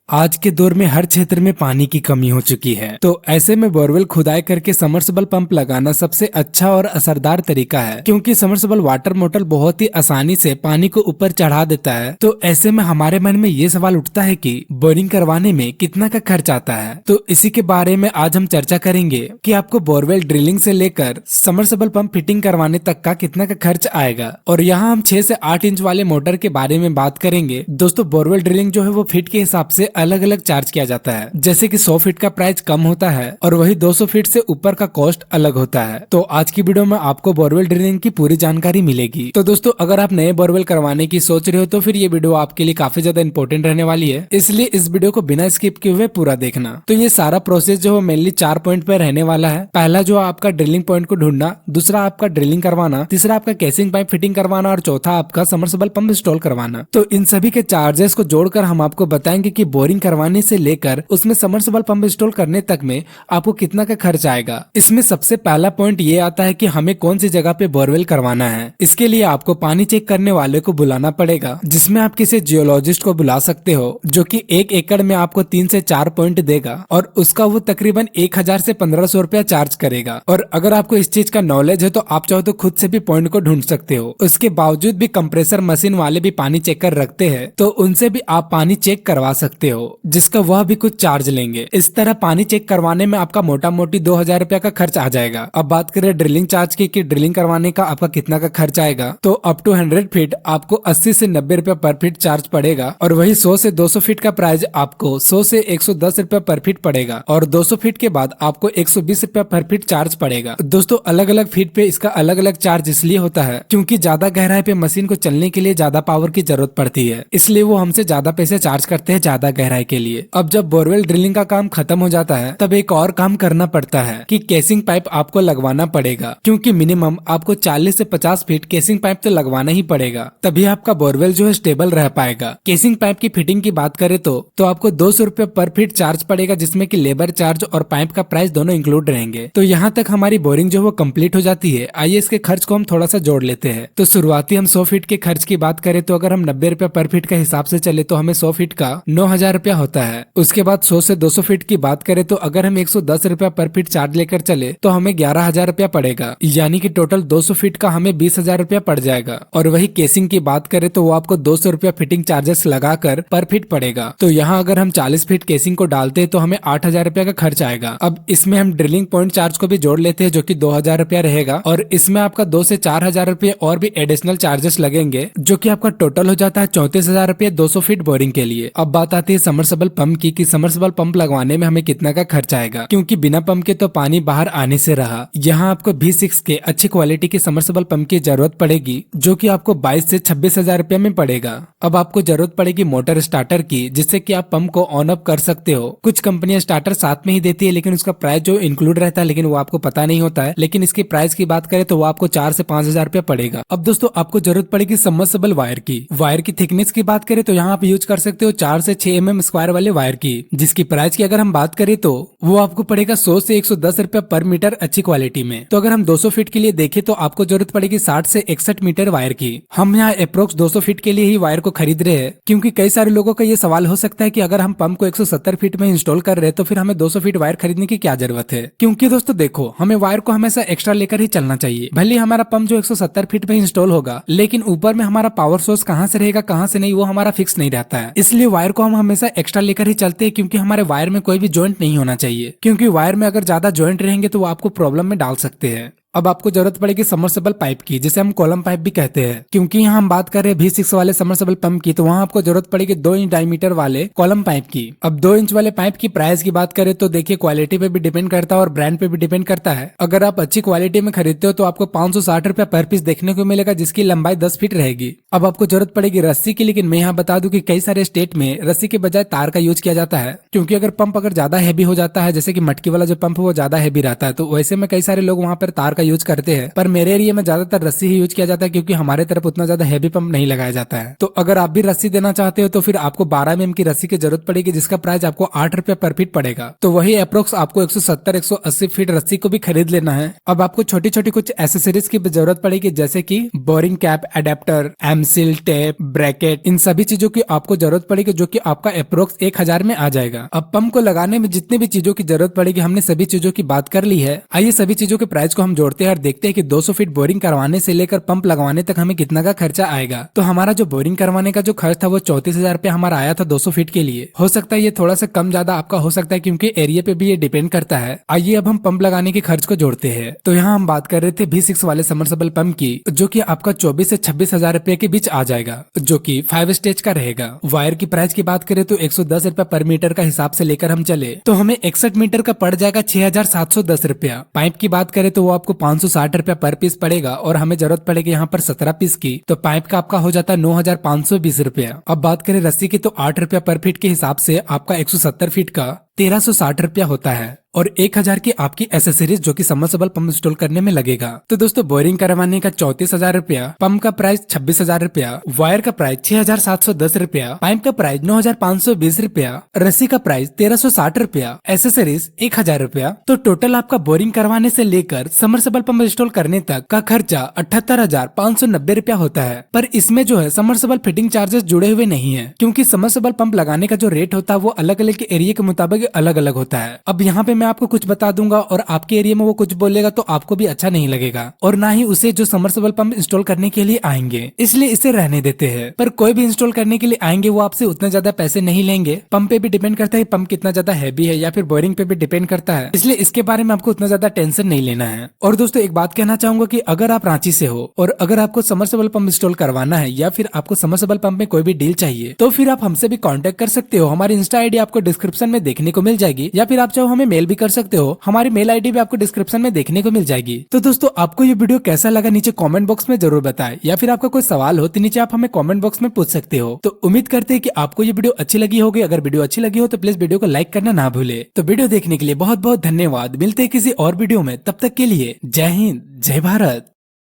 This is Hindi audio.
आज के दौर में हर क्षेत्र में पानी की कमी हो चुकी है, तो ऐसे में बोरवेल खुदाई करके समर्सिबल पंप लगाना सबसे अच्छा और असरदार तरीका है, क्योंकि समर्सिबल वाटर मोटर बहुत ही आसानी से पानी को ऊपर चढ़ा देता है। तो ऐसे में हमारे मन में ये सवाल उठता है कि बोरिंग करवाने में कितना का खर्च आता है। तो इसी के बारे में आज हम चर्चा करेंगे कि आपको बोरवेल ड्रिलिंग से लेकर समर्सिबल पंप फिटिंग करवाने तक का कितना का खर्च आएगा। और यहाँ हम 6 से 8 इंच वाले मोटर के बारे में बात करेंगे। दोस्तों, बोरवेल ड्रिलिंग जो है वो फीट के हिसाब से अलग अलग चार्ज किया जाता है। जैसे कि 100 फीट का प्राइस कम होता है और वही 200 फीट से ऊपर का कॉस्ट अलग होता है। तो आज की वीडियो में आपको बोरवेल ड्रिलिंग की पूरी जानकारी मिलेगी। तो दोस्तों, अगर आप नए बोरवेल करवाने की सोच रहे हो तो फिर ये वीडियो आपके लिए काफी ज्यादा इंपॉर्टेंट रहने वाली है, इसलिए इस वीडियो को बिना स्किप किए हुए पूरा देखना। तो ये सारा प्रोसेस जो है मेनली 4 पॉइंट पे रहने वाला है। पहला जो आपका ड्रिलिंग पॉइंट को ढूंढना, दूसरा आपका ड्रिलिंग करवाना, तीसरा आपका केसिंग पाइप फिटिंग करवाना और चौथा आपका समर्सिबल पंप इंस्टॉल करवाना। तो इन सभी के चार्जेस को जोड़कर हम आपको बताएंगे कि बोरिंग करवाने से लेकर उसमें समर्सिबल पंप इंस्टॉल करने तक में आपको कितना का खर्च आएगा। इसमें सबसे पहला पॉइंट ये आता है कि हमें कौन सी जगह पे बोरवेल करवाना है। इसके लिए आपको पानी चेक करने वाले को बुलाना पड़ेगा, जिसमें आप किसी जियोलॉजिस्ट को बुला सकते हो, जो कि 1 एकड़ में आपको 3 से 4 पॉइंट देगा और उसका वो तकरीबन 1000 से 1500 रुपया चार्ज करेगा। और अगर आपको इस चीज का नॉलेज है तो आप चाहो तो खुद से भी पॉइंट को ढूंढ सकते हो। उसके बावजूद भी कंप्रेसर मशीन वाले भी पानी चेक कर रखते हैं, तो उनसे भी आप पानी चेक करवा सकते हो, जिसका वह भी कुछ चार्ज लेंगे। इस तरह पानी चेक करवाने में आपका मोटा मोटी 2000 रुपया का खर्च आ जाएगा। अब बात करें ड्रिलिंग चार्ज की कि ड्रिलिंग करवाने का आपका कितना का खर्च आएगा, तो अप टू 100 फीट आपको 80 से 90 रुपया पर फीट चार्ज पड़ेगा। और वही 100 से 200 फीट का प्राइस आपको 100 से 110 रुपया पर फीट पड़ेगा। और 200 फीट के बाद आपको 120 रुपया पर फीट चार्ज पड़ेगा। दोस्तों, अलग अलग फीट पे इसका अलग अलग चार्ज इसलिए होता है क्योंकि ज्यादा गहराई पे मशीन को चलने के लिए ज्यादा पावर की जरूरत पड़ती है, इसलिए वो हमसे ज्यादा पैसे चार्ज करते हैं ज्यादा गहराई के लिए। अब जब बोरवेल ड्रिलिंग का काम खत्म हो जाता है तब एक और काम करना पड़ता है कि केसिंग पाइप आपको लगवाना पड़ेगा, क्योंकि मिनिमम आपको 40 से 50 फीट केसिंग पाइप तो लगवाना ही पड़ेगा, तभी आपका बोरवेल जो है स्टेबल रह पाएगा। केसिंग पाइप की फिटिंग की बात करें तो आपको 200 रुपया पर फीट चार्ज पड़ेगा, जिसमें कि लेबर चार्ज और पाइप का प्राइस दोनों इंक्लूड रहेंगे। तो यहाँ तक हमारी बोरिंग जो वो कंप्लीट हो जाती है। आइए इसके खर्च को हम थोड़ा सा जोड़ लेते हैं। तो शुरुआती हम 100 फीट के खर्च की बात करें तो अगर हम 90 रुपया पर फीट का हिसाब से चले तो हमें 100 फीट का 9000 रुपया होता है। उसके बाद 100 से 200 फीट की बात करें तो अगर हम 110 रुपया पर फीट चार्ज लेकर चले तो हमें 11000 रुपया पड़ेगा, यानी कि टोटल 200 फीट का हमें 20000 रुपया पड़ जाएगा। और वही केसिंग की बात करें तो वो आपको 200 रुपया फिटिंग चार्जेस लगाकर पर फीट पड़ेगा। तो यहाँ अगर हम 40 फीट केसिंग को डालते हैं तो हमें 8000 रुपया का खर्च आएगा। अब इसमें हम ड्रिलिंग पॉइंट चार्ज को भी जोड़ लेते हैं, जो कि 2000 रुपया रहेगा। और इसमें आपका 2 से 4000 रुपये और भी एडिशनल चार्जेस लगेंगे, जो कि आपका टोटल हो जाता है 34,000 रुपये 200 फीट बोरिंग के लिए। अब बात आती है समर्सिबल पंप की कि समर्सिबल पंप लगवाने में हमें कितना का खर्च आएगा, क्योंकि बिना पंप के तो पानी बाहर आने से रहा। यहाँ आपको V6 के अच्छी क्वालिटी के समर्सिबल पंप की जरूरत पड़ेगी, जो कि आपको 22 से 26,000 रुपया में पड़ेगा। अब आपको जरूरत पड़ेगी मोटर स्टार्टर की, जिससे कि आप पंप को ऑन ऑफ कर सकते हो। कुछ कंपनियां स्टार्टर साथ में ही देती है, लेकिन उसका प्राइस जो इंक्लूड रहता है लेकिन वो आपको पता नहीं होता है। लेकिन इसकी प्राइस की बात करें तो वो आपको 4 से 5000 रुपया पड़ेगा। अब दोस्तों, आपको जरूरत पड़ेगी सबमर्सिबल वायर की। वायर की थिकनेस की बात करें तो यहाँ आप यूज कर सकते हो 4 से 6 mm स्क्वायर वाले वायर की, जिसकी प्राइस की अगर हम बात करें तो वो आपको पड़ेगा 100 से 110 रुपया पर मीटर अच्छी क्वालिटी में। तो अगर हम 200 फीट के लिए देखें तो आपको जरूरत पड़ेगी 60 से 61 मीटर वायर की। हम यहाँ अप्रोक्स 200 फीट के लिए ही वायर को खरीद रहे हैं, क्योंकि कई सारे लोगों का ये सवाल हो सकता है कि अगर हम पंप को 170 फीट में इंस्टॉल कर रहे हैं तो फिर हमें 200 फीट वायर खरीदने की क्या जरूरत है। क्योंकि दोस्तों देखो, हमें वायर को हमेशा एक्स्ट्रा लेकर ही चलना चाहिए। भले हमारा पंप जो 170 फीट में इंस्टॉल होगा, लेकिन ऊपर में हमारा पावर सोर्स कहाँ से रहेगा कहाँ से नहीं वो हमारा फिक्स नहीं रहता है। इसलिए वायर को हम हमेशा एक्स्ट्रा लेकर ही चलते हैं, क्योंकि हमारे वायर में कोई भी जॉइंट नहीं होना चाहिए, क्योंकि वायर में अगर ज्यादा जॉइंट रहेंगे तो वो आपको प्रॉब्लम में डाल सकते हैं। अब आपको जरूरत पड़ेगी समर्सिबल पाइप की, जिसे हम कॉलम पाइप भी कहते हैं। क्योंकि यहाँ हम बात कर रहे हैं V6 वाले समर्सिबल पंप की, तो वहाँ आपको जरूरत पड़ेगी 2 इंच डायमीटर वाले कॉलम पाइप की। अब 2 इंच वाले पाइप की प्राइस की बात करें तो देखिए, क्वालिटी पे भी डिपेंड करता है और ब्रांड पे भी डिपेंड करता है। अगर आप अच्छी क्वालिटी में खरीदते हो तो आपको 560 रुपया पर पीस देखने को मिलेगा, जिसकी लंबाई 10 फीट रहेगी। अब आपको जरूरत पड़ेगी रस्सी की, लेकिन मैं यहाँ बता दूं कि कई सारे स्टेट में रस्सी के बजाय तार का यूज किया जाता है, क्योंकि अगर पंप अगर ज्यादा हैवी हो जाता है, जैसे कि मटकी वाला जो पंप वो ज्यादा हैवी रहता है, तो वैसे में कई सारे लोग वहाँ पर तार का यूज करते हैं, पर मेरे एरिया में ज्यादातर रस्सी ही यूज किया जाता है क्योंकि हमारे तरफ उतना ज्यादा हैवी पंप नहीं लगाया जाता है। तो अगर आप भी रस्सी देना चाहते हो तो फिर आपको 12 mm की रस्सी की जरूरत पड़ेगी, जिसका प्राइस आपको 8 रुपया पर फीट पड़ेगा। तो वही अप्रोक्स आपको 170-180 फीट रस्सी को भी खरीद लेना है। अब आपको छोटी छोटी कुछ एसेसरीज की जरूरत पड़ेगी, जैसे कि boring cap, adapter, M seal, tape, bracket, इन सभी चीजों की आपको जरूरत पड़ेगी, जो कि आपका अप्रोक्स 1000 में आ जाएगा। अब पंप को लगाने में जितनी भी चीजों की जरूरत पड़ेगी हमने सभी चीजों की बात कर ली है। आइए सभी चीजों के प्राइस को हम जोड़ते हैं और देखते हैं कि 200 फीट बोरिंग करवाने से लेकर पंप लगवाने तक हमें कितना का खर्चा आएगा। तो हमारा जो बोरिंग करवाने का जो खर्च था वो 34,000 रुपया हमारा आया था 200 फीट के लिए। हो सकता है ये थोड़ा सा कम ज्यादा आपका हो सकता है क्योंकि एरिया पे भी ये डिपेंड करता है। आइए अब हम पंप लगाने के खर्च को जोड़ते हैं। तो यहाँ हम बात कर रहे थे V6 वाले समरसेबल पंप की, जो कि आपका 24 से 26,000 रुपए के बीच आ जाएगा, जो कि 5 स्टेज का रहेगा। वायर की प्राइस की बात करें तो 110 रुपया पर मीटर का हिसाब से लेकर हम चले तो हमें 61 मीटर का पड़ जाएगा 6,710 रुपया। पाइप की बात करें तो वो आपको 560 रुपया पर पीस पड़ेगा और हमें जरूरत पड़ेगी यहाँ पर 17 पीस की, तो पाइप का आपका हो जाता है 9,520 रुपया। अब बात करें रस्सी की तो 8 रुपया पर फीट के हिसाब से आपका 170 फीट का 1,360 रुपया होता है और 1,000 की आपकी एसेसरीज जो कि सबमर्सिबल पंप इंस्टॉल करने में लगेगा। तो दोस्तों बोरिंग करवाने का 34,000 रुपया, पंप का प्राइस 26,000 रुपया, वायर का प्राइस 6,710 रुपया, पाइप का प्राइस 9,520 रुपया, रस्सी का प्राइस 1,360 रुपया, एसेसरीज 1,000 रुपया। तो टोटल आपका बोरिंग करवाने से लेकर सबमर्सिबल पंप इंस्टॉल करने तक का खर्चा 78,590 रुपया होता है। पर इसमें जो है सबमर्सिबल फिटिंग चार्जेस जुड़े हुए नहीं है, क्योंकि सबमर्सिबल पंप लगाने का जो रेट होता है वो अलग अलग एरिया के मुताबिक अलग अलग होता है। अब यहाँ पे मैं आपको कुछ बता दूंगा और आपके एरिया में वो कुछ बोलेगा तो आपको भी अच्छा नहीं लगेगा और ना ही उसे जो सबमर्सिबल पंप इंस्टॉल करने के लिए आएंगे, इसलिए इसे रहने देते हैं। पर कोई भी इंस्टॉल करने के लिए आएंगे वो आपसे उतना ज्यादा पैसे नहीं लेंगे। पंप पे भी डिपेंड करता है पंप कितना ज्यादा हैवी है या फिर बोरिंग पे भी डिपेंड करता है, इसलिए इसके बारे में आपको उतना ज्यादा टेंशन नहीं लेना है। और दोस्तों एक बात कहना चाहूंगा कि अगर आप रांची से हो और अगर आपको सबमर्सिबल पंप इंस्टॉल करवाना है या फिर आपको सबमर्सिबल पंप में कोई भी डील चाहिए तो फिर आप हमसे भी कांटेक्ट कर सकते हो। हमारी इंस्टा आईडी आपको डिस्क्रिप्शन में देखने को मिल जाएगी या फिर आप चाहो हमें मेल भी कर सकते हो, हमारी मेल आईडी भी आपको डिस्क्रिप्शन में देखने को मिल जाएगी। तो दोस्तों आपको ये वीडियो कैसा लगा नीचे कमेंट बॉक्स में जरूर बताएं, या फिर आपका कोई सवाल हो तो नीचे आप हमें कमेंट बॉक्स में पूछ सकते हो। तो उम्मीद करते हैं कि आपको ये वीडियो अच्छी लगी होगी। अगर वीडियो अच्छी लगी हो तो प्लीज वीडियो को लाइक करना ना भूले। तो वीडियो देखने के लिए बहुत बहुत धन्यवाद। मिलते हैं किसी और वीडियो में, तब तक के लिए जय हिंद, जय भारत।